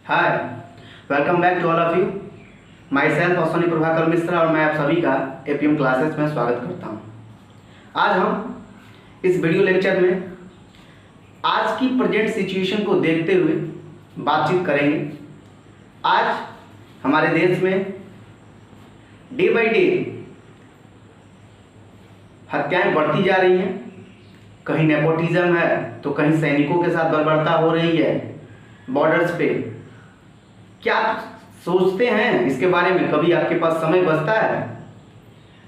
Hi, welcome back to all of you. Myself Ashwini Prabhakar Mishra और मैं आप सभी का एपीएम क्लासेस में स्वागत करता हूं। आज हम इस वीडियो लेक्चर में आज की प्रेजेंट सिचुएशन को देखते हुए बातचीत करेंगे। आज हमारे देश में डे बाय डे हत्याएं बढ़ती जा रही हैं। कहीं नेपोटिज्म है तो कहीं सैनिकों के साथ बर्बरता हो रही है बॉर्डर्स पे। क्या आप सोचते हैं इसके बारे में? कभी आपके पास समय बचता है?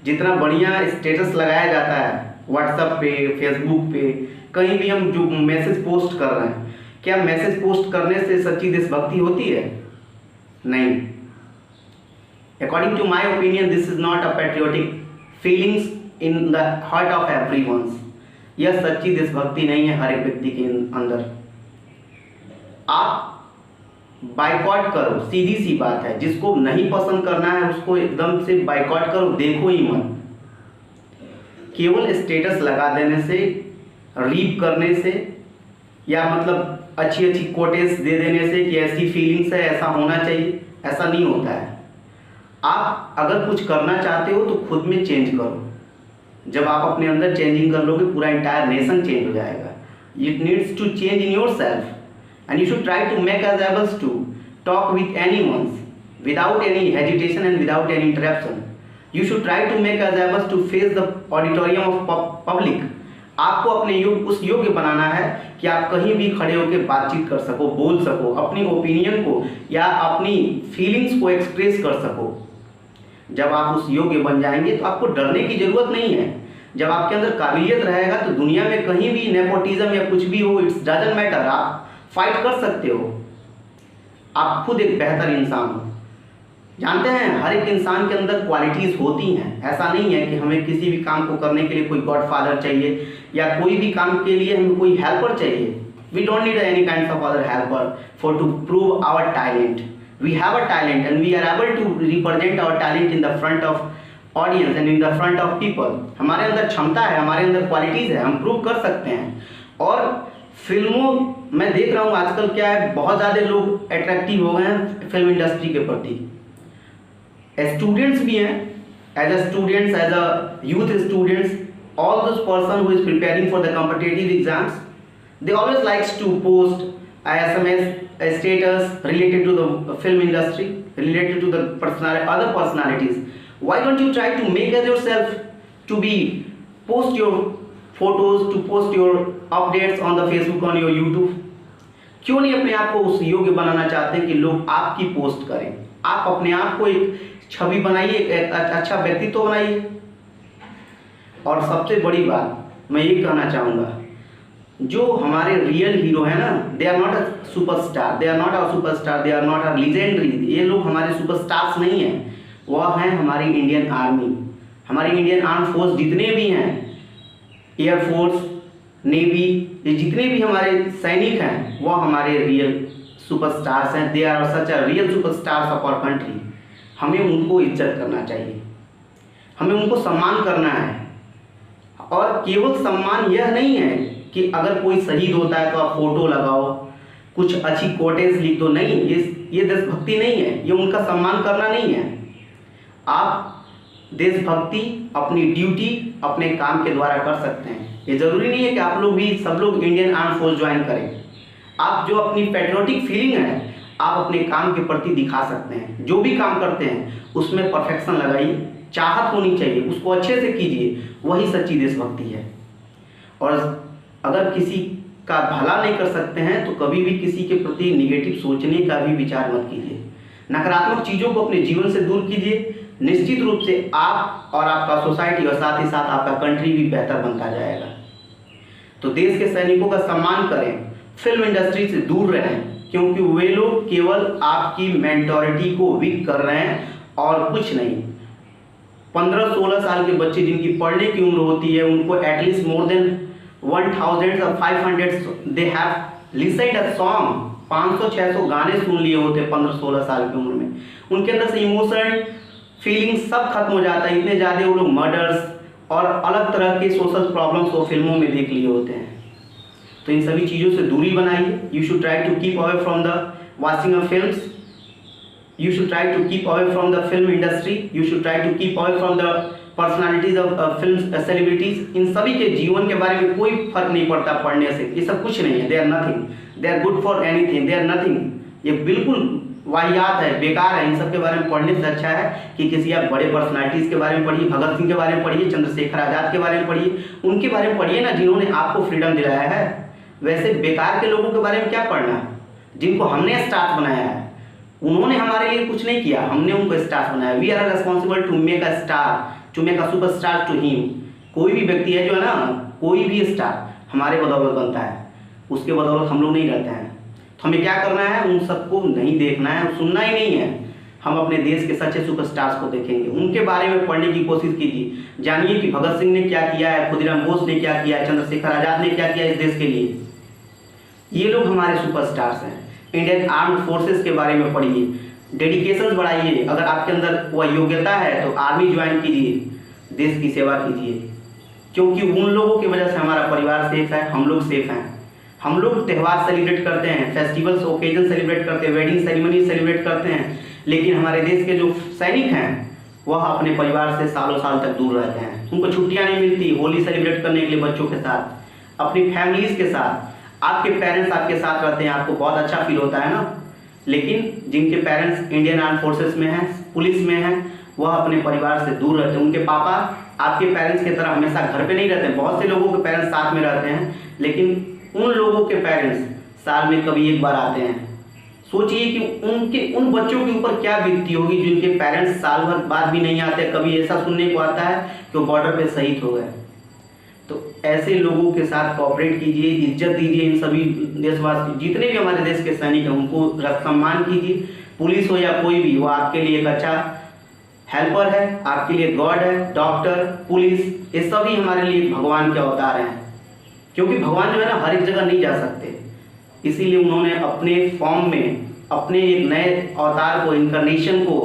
जितना बढ़िया स्टेटस लगाया जाता है व्हाट्सएप पे, फेसबुक पे, कहीं भी हम जो मैसेज पोस्ट कर रहे हैं, क्या मैसेज पोस्ट करने से सच्ची देशभक्ति होती है? नहीं। According to my opinion this is not a patriotic feelings in the heart of everyone. यह सच्ची देशभक्ति नहीं है हर एक व्यक्ति के अंदर। आप बाइकॉट करो, सीधी सी बात है। जिसको नहीं पसंद करना है उसको एकदम से बाइकॉट करो, देखो ही मत। केवल स्टेटस लगा देने से, रीप करने से या मतलब अच्छी अच्छी कोटेस दे देने से कि ऐसी फीलिंग्स है, ऐसा होना चाहिए, ऐसा नहीं होता है। आप अगर कुछ करना चाहते हो तो खुद में चेंज करो। जब आप अपने अंदर चेंजिंग कर लोगे पूरा इंटायर नेशन चेंज हो जाएगा। It needs to change in yourself and you should try to make us able to talk with anyone without any hesitation and without any interruption. You should try to make us able to face the auditorium of public. आपको अपने उस योग्य बनाना है कि आप कहीं भी खड़े होकर बातचीत कर सको, बोल सको, अपनी ओपिनियन को या अपनी फीलिंग्स को एक्सप्रेस कर सको। जब आप उस योग्य बन जाएंगे तो आपको डरने की जरूरत नहीं है। जब आपके अंदर काबिलियत रहेगा तो दुनिया में कहीं भी नेपोटिज्म या कुछ भी हो, इट्स डजंट मैटर, आप फाइट कर सकते हो। आप खुद एक बेहतर इंसान हो। जानते हैं हर एक इंसान के अंदर क्वालिटीज होती हैं। ऐसा नहीं है कि हमें किसी भी काम को करने के लिए कोई गॉडफादर चाहिए या कोई भी काम के लिए हमें कोई हेल्पर चाहिए। We don't need any kind of other helper for to prove our talent. We have a talent and we are able to represent our talent in the front of audience and in the front of people. हमारे अंदर क्षमता है, हमारे अंदर qualities है, हम prove कर सकते हैं। और फिल्मों मैं देख रहा हूँ आजकल क्या है, बहुत ज़्यादा लोग अट्रैक्टिव हो गए हैं फिल्म इंडस्ट्री के प्रति। स्टूडेंट्स भी हैं, as a students, as a youth students, all those person who is preparing for the competitive exams, they always likes to post SMS status related to the film industry, related to the other personalities. Why don't you try to make as yourself to be post your photos, to post your updates on the Facebook, on your YouTube? क्यों नहीं अपने आप को उस योग्य बनाना चाहते हैं कि लोग आपकी पोस्ट करें? आप अपने आप को एक छवि बनाइए, एक अच्छा व्यक्तित्व बनाइए। और सबसे बड़ी बात मैं ये कहना चाहूँगा, जो हमारे रियल हीरो है ना, they are not a superstar, they are not a superstar, they are not a legendary. ये लोग हमारे सुपरस्टार्स नहीं हैं, वह हैं हमारी इंडियन आर्मी। हमारी इंडियन आर्म फोर्स जितने भी हैं, एयरफोर्स, नेवी, ये जितने भी हमारे सैनिक हैं वह हमारे रियल सुपरस्टार्स हैं। They are such a real superstars of our country. हमें उनको इज्जत करना चाहिए, हमें उनको सम्मान करना है। और केवल सम्मान यह नहीं है कि अगर कोई शहीद होता है तो आप फोटो लगाओ, कुछ अच्छी कोटेज लिख दो। नहीं, ये देशभक्ति नहीं है, ये उनका सम्मान करना नहीं है। आप देशभक्ति अपनी ड्यूटी अपने काम के द्वारा कर सकते हैं। ये जरूरी नहीं है कि आप लोग भी सब लोग इंडियन आर्म फोर्स ज्वाइन करें। आप जो अपनी पैट्रियोटिक फीलिंग है आप अपने काम के प्रति दिखा सकते हैं। जो भी काम करते हैं उसमें परफेक्शन लगाइए, चाहत होनी चाहिए, उसको अच्छे से कीजिए, वही सच्ची देशभक्ति है। और अगर किसी का भला नहीं कर सकते हैं तो कभी भी किसी के प्रति निगेटिव सोचने का भी विचार मत कीजिए। नकारात्मक चीज़ों को अपने जीवन से दूर कीजिए। निश्चित रूप से आप और आपका सोसाइटी और साथ ही साथ आपका कंट्री भी बेहतर बनता जाएगा। तो देश के सैनिकों का सम्मान करें, फिल्म इंडस्ट्री से दूर रहें, क्योंकि वे लोग केवल आपकी मेंटोरिटी को वीक कर रहे हैं और कुछ नहीं। 15-16 साल के बच्चे जिनकी पढ़ने की उम्र होती है उनको at least more than 1000 or 500 they have listened a song. 500-600 गाने सुन लिए होते 15-16 साल की उम्र में। उनके अंदर से इमोशन, फीलिंग सब खत्म हो जाता है। इतने ज़्यादा वो लोग मर्डर्स और अलग तरह के सोशल प्रॉब्लम्स वो फिल्मों में देख लिए होते हैं। तो इन सभी चीज़ों से दूरी बनाइए। You should try to keep away from the watching a films, you should try to keep away from the film industry, you should try to keep away from the personalities of film celebrities. इन सभी के जीवन के बारे में कोई फर्क नहीं पड़ता पढ़ने से, ये सब कुछ नहीं है, they are nothing, they are good for anything, they are nothing, ये बिल्कुल वाहियात है, बेकार है। इन सब के बारे में पढ़ने से अच्छा है कि किसी आप बड़े पर्सनालिटीज़ के बारे में पढ़िए, भगत सिंह के बारे में पढ़िए, चंद्रशेखर आज़ाद के बारे में पढ़िए, उनके बारे में पढ़िए ना, जिन्होंने आपको फ्रीडम दिलाया है। वैसे बेकार के लोगों के बारे में क्या पढ़ना, जिनको हमने स्टार्स बनाया है, उन्होंने हमारे लिए कुछ नहीं किया, हमने उनको स्टार्स बनाया। We are responsible to make a star, to make a super star to him. कोई भी व्यक्ति है जो है ना, कोई भी स्टार हमारे बदौलत बनता है, उसके बदौलत हम लोग नहीं रहते हैं। तो हमें क्या करना है, उन सबको नहीं देखना है, सुनना ही नहीं है। हम अपने देश के सच्चे सुपरस्टार्स को देखेंगे, उनके बारे में पढ़ने की कोशिश कीजिए, जानिए कि भगत सिंह ने क्या किया है, खुदीराम बोस ने क्या किया है, चंद्रशेखर आज़ाद ने क्या किया इस देश के लिए। ये लोग हमारे सुपरस्टार्स हैं। इंडियन आर्म्ड फोर्सेस के बारे में पढ़िए, डेडिकेशन बढ़ाइए, अगर आपके अंदर वह योग्यता है तो आर्मी ज्वाइन कीजिए, देश की सेवा कीजिए, क्योंकि उन लोगों की वजह से हमारा परिवार सेफ है, हम लोग सेफ हैं। हम लोग त्यौहार सेलिब्रेट करते हैं, फेस्टिवल्स ओकेजन सेलिब्रेट करते हैं, वेडिंग सेरेमनी सेलिब्रेट करते हैं, लेकिन हमारे देश के जो सैनिक हैं वह अपने परिवार से सालों साल तक दूर रहते हैं। उनको छुट्टियां नहीं मिलती होली सेलिब्रेट करने के लिए बच्चों के साथ, अपनी फैमिलीज के साथ। आपके पेरेंट्स आपके साथ रहते हैं, आपको बहुत अच्छा फील होता है ना, लेकिन जिनके पेरेंट्स इंडियन आर्म फोर्सेस में हैं, पुलिस में हैं, वह अपने परिवार से दूर रहते हैं। उनके पापा आपके पेरेंट्स की तरह हमेशा घर पे नहीं रहते हैं। बहुत से लोगों के पेरेंट्स साथ में रहते हैं, लेकिन उन लोगों के पेरेंट्स साल में कभी एक बार आते हैं। सोचिए कि उन बच्चों के ऊपर क्या बीतती होगी जिनके पेरेंट्स साल भर बाद भी नहीं आते। कभी ऐसा सुनने को आता है कि वो बॉर्डर पे शहीद हो गए। तो ऐसे लोगों के साथ कोऑपरेट कीजिए, इज्जत दीजिए। इन सभी देशवासी जितने भी हमारे देश के सैनिक हैं उनको सम्मान कीजिए। पुलिस हो या कोई भी, वो आपके लिए एक अच्छा हेल्पर है, आपके लिए गॉड है। डॉक्टर, पुलिस, ये सभी हमारे लिए भगवान के अवतार हैं, क्योंकि भगवान जो है ना हर एक जगह नहीं जा सकते, इसीलिए उन्होंने अपने फॉर्म में अपने एक नए अवतार को, इनकारनेशन को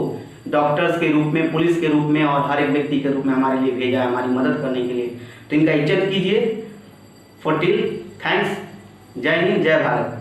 डॉक्टर्स के रूप में, पुलिस के रूप में और हर एक व्यक्ति के रूप में हमारे लिए भेजा है, हमारी मदद करने के लिए। तो इनका इज्जत कीजिए। For till thanks. जय हिंद, जय भारत।